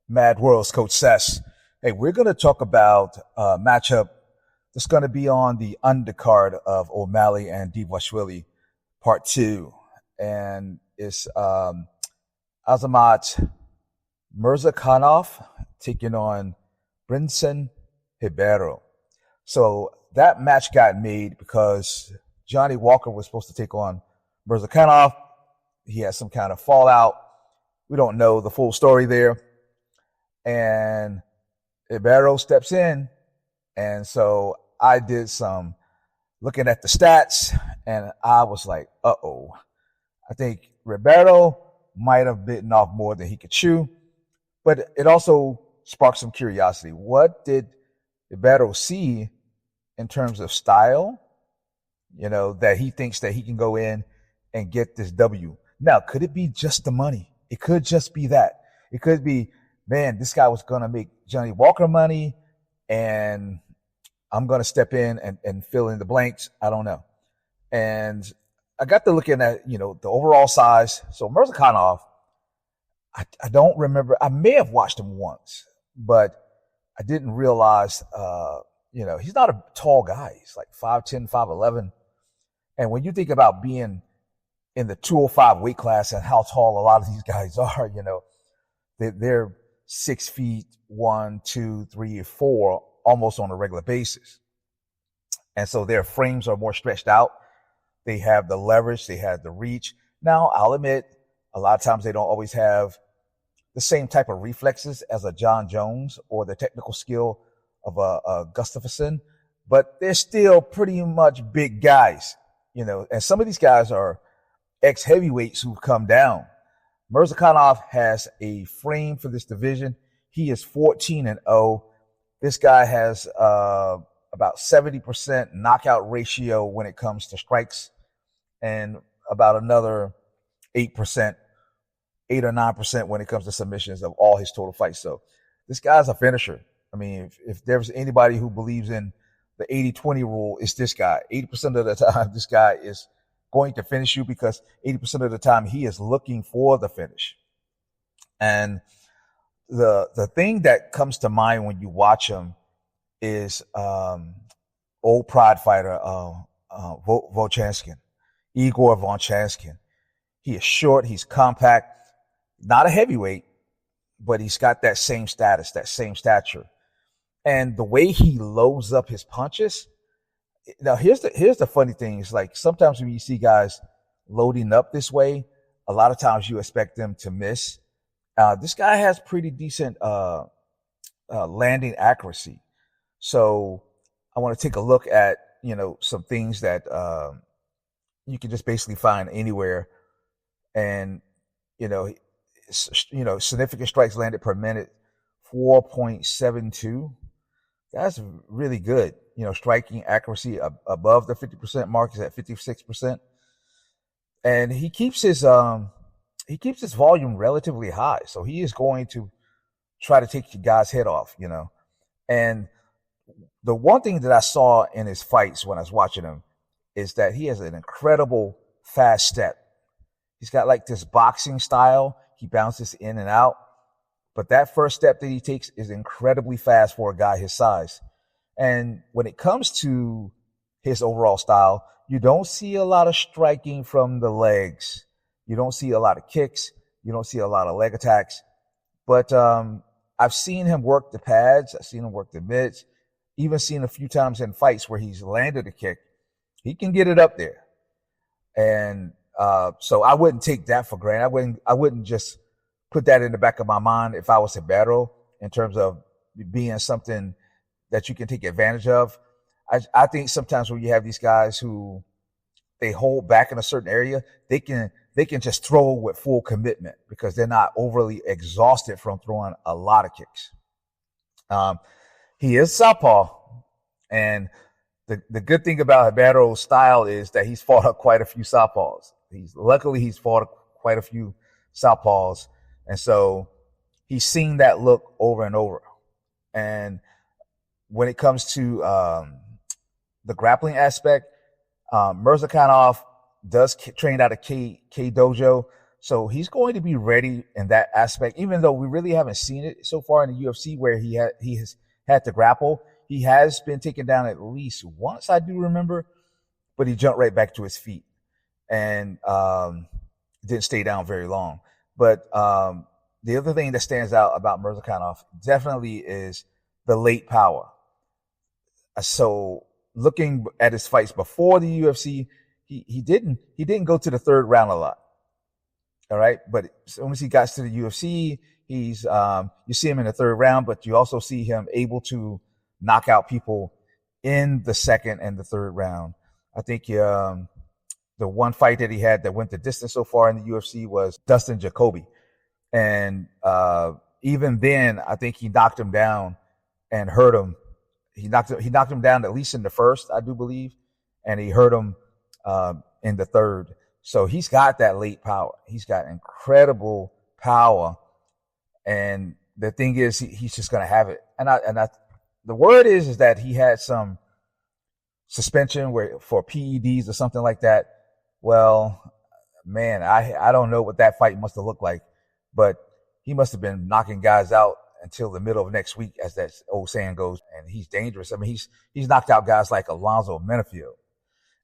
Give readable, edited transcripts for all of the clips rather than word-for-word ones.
Mad World's Coach Sess. Hey, we're going to talk about a matchup that's going to be on the undercard of O'Malley and Dvalishvili Part 2. And it's Azamat Murzakanov taking on Brendson Ribeiro. So that match got made because Johnny Walker was supposed to take on Murzakanov. He had some kind of fallout. We don't know the full story there. And Ribeiro steps in. And so I did some looking at the stats, and I was like, uh-oh. I think Ribeiro might have bitten off more than he could chew. But it also sparked some curiosity. What did Ribeiro see in terms of style, that he thinks that he can go in and get this W? Now, could it be just the money? It could just be that. It could be, man, this guy was going to make Johnny Walker money, and I'm going to step in and fill in the blanks. I don't know. And I got to looking at, the overall size. So Murzakanov, I don't remember. I may have watched him once, but I didn't realize, he's not a tall guy. He's like 5'10", 5'11". And when you think about being in the 205 weight class and how tall a lot of these guys are, they're 6 feet, 1, 2, 3, 4, almost on a regular basis. And so their frames are more stretched out. They have the leverage. They have the reach. Now, I'll admit, a lot of times they don't always have the same type of reflexes as a John Jones or the technical skill of a Gustafsson, but they're still pretty much big guys, and some of these guys are ex-heavyweights who've come down. Murzakanov has a frame for this division. He is 14-0. This guy has about 70% knockout ratio when it comes to strikes, and about another 8% or 9% when it comes to submissions of all his total fights. So this guy's a finisher. I mean, if there's anybody who believes in the 80-20 rule, it's this guy. 80% of the time, this guy is going to finish you because 80% of the time he is looking for the finish. And the thing that comes to mind when you watch him is old Pride fighter Volchanskin, Igor Volchanskin. He is short, he's compact, not a heavyweight, but he's got that same status, that same stature. And the way he loads up his punches. Now, here's the funny thing is, like, sometimes when you see guys loading up this way, a lot of times you expect them to miss. This guy has pretty decent landing accuracy. So I want to take a look at, some things that you can just basically find anywhere. And, significant strikes landed per minute, 4.72. That's really good. Striking accuracy above the 50% mark is at 56%. And he keeps his volume relatively high. So he is going to try to take your guy's head off, And the one thing that I saw in his fights when I was watching him is that he has an incredible fast step. He's got like this boxing style. He bounces in and out. But that first step that he takes is incredibly fast for a guy his size. And when it comes to his overall style, you don't see a lot of striking from the legs. You don't see a lot of kicks. You don't see a lot of leg attacks. But I've seen him work the pads. I've seen him work the mids. Even seen a few times in fights where he's landed a kick. He can get it up there. And so I wouldn't take that for granted. I wouldn't just put that in the back of my mind if I was a battle in terms of being something that you can take advantage of. I think sometimes when you have these guys who they hold back in a certain area, they can just throw with full commitment because they're not overly exhausted from throwing a lot of kicks. He is southpaw, and the good thing about Ribeiro's style is that he's fought quite a few southpaws. He's fought quite a few southpaws. And so he's seen that look over and over. And when it comes to the grappling aspect, Murzakanov does train out of K Dojo. So he's going to be ready in that aspect, even though we really haven't seen it so far in the UFC where he has had to grapple. He has been taken down at least once, I do remember, but he jumped right back to his feet and didn't stay down very long. But the other thing that stands out about Murzakanov definitely is the late power. So looking at his fights before the UFC, he didn't go to the third round a lot. All right. But as soon as he got to the UFC, he's you see him in the third round, but you also see him able to knock out people in the second and the third round. I think the one fight that he had that went the distance so far in the UFC was Dustin Jacoby. And even then, I think he knocked him down and hurt him. He knocked him down at least in the first, I do believe, and he hurt him in the third. So he's got that late power. He's got incredible power, and the thing is, he's just going to have it. And the word is that he had some suspension for PEDs or something like that. Well, man, I don't know what that fight must have looked like, but he must have been knocking guys out until the middle of next week, as that old saying goes. And he's dangerous. I mean, he's knocked out guys like Alonzo Menafield,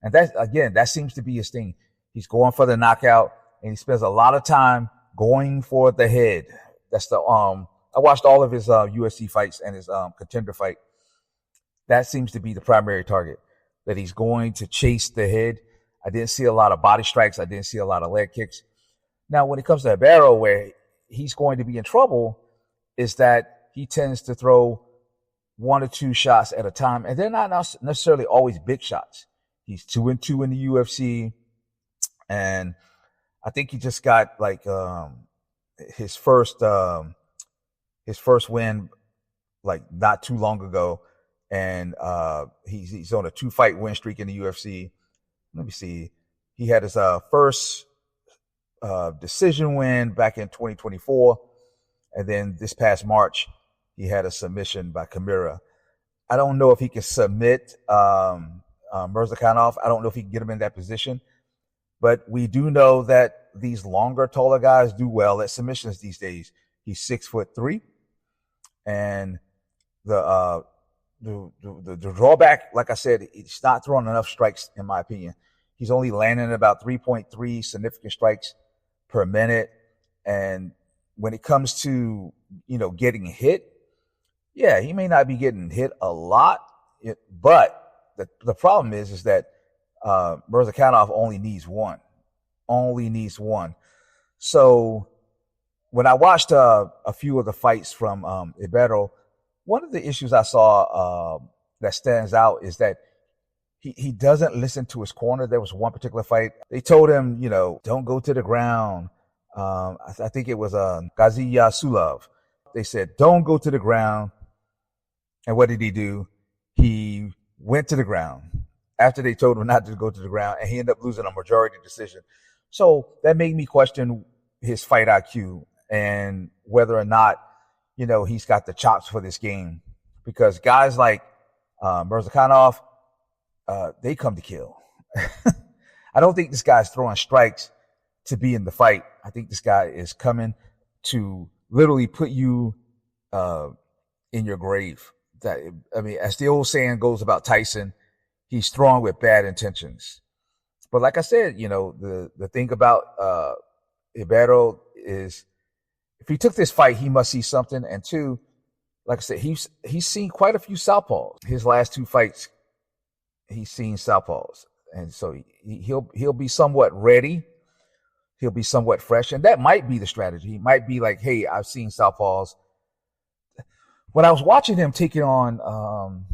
and that seems to be his thing. He's going for the knockout, and he spends a lot of time going for the head. That's the I watched all of his UFC fights and his contender fight. That seems to be the primary target, that he's going to chase the head. I didn't see a lot of body strikes. I didn't see a lot of leg kicks. Now, when it comes to Ribeiro, where he's going to be in trouble, is that he tends to throw 1 or 2 shots at a time, and they're not necessarily always big shots. He's 2-2 in the UFC, and I think he just got like his first win like not too long ago, and he's on a 2-fight win streak in the UFC. Let me see. He had his first decision win back in 2024, and then this past March he had a submission by Kimura. I don't know if he can submit Murzakanov. I don't know if he can get him in that position, but we do know that these longer, taller guys do well at submissions these days. He's 6'3", and the drawback, like I said, he's not throwing enough strikes, in my opinion. He's only landing at about 3.3 significant strikes per minute. And when it comes to, getting hit, yeah, he may not be getting hit a lot, but the problem is that Murzakanov only needs one. So when I watched a few of the fights from Ribeiro, one of the issues I saw that stands out is that he doesn't listen to his corner. There was one particular fight. They told him, don't go to the ground. I think it was Ghazi Yasulov. They said, don't go to the ground. And what did he do? He went to the ground after they told him not to go to the ground, and he ended up losing a majority decision. So that made me question his fight IQ and whether or not, he's got the chops for this game, because guys like Murzakanov, they come to kill. I don't think this guy's throwing strikes to be in the fight. I think this guy is coming to literally put you in your grave. As the old saying goes about Tyson, he's throwing with bad intentions. But like I said, the thing about Ribeiro is, if he took this fight, he must see something. And 2, like I said, he's seen quite a few southpaws. His last 2 fights, he's seen southpaws, and so he'll be somewhat ready. He'll be somewhat fresh, and that might be the strategy. He might be like, "Hey, I've seen southpaws." When I was watching him taking on,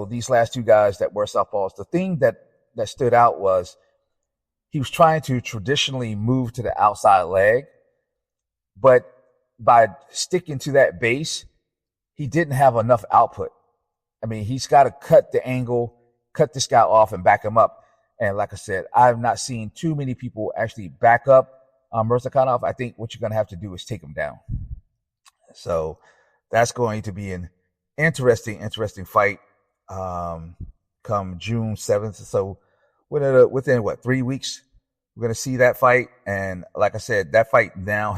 these last 2 guys that were southpaws, the thing that stood out was he was trying to traditionally move to the outside leg, but by sticking to that base, he didn't have enough output. I mean, he's got to cut the angle, cut this guy off, and back him up. And like I said, I've not seen too many people actually back up Murzakanov. I think what you're going to have to do is take him down. So that's going to be an interesting fight come June 7th. So within 3 weeks, we're going to see that fight. And like I said, that fight now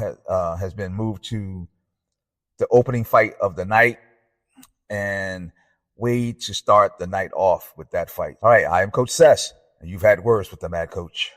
has been moved to the opening fight of the night, and way to start the night off with that fight. All right, I am Coach Sess, and you've had words with the Mad Coach.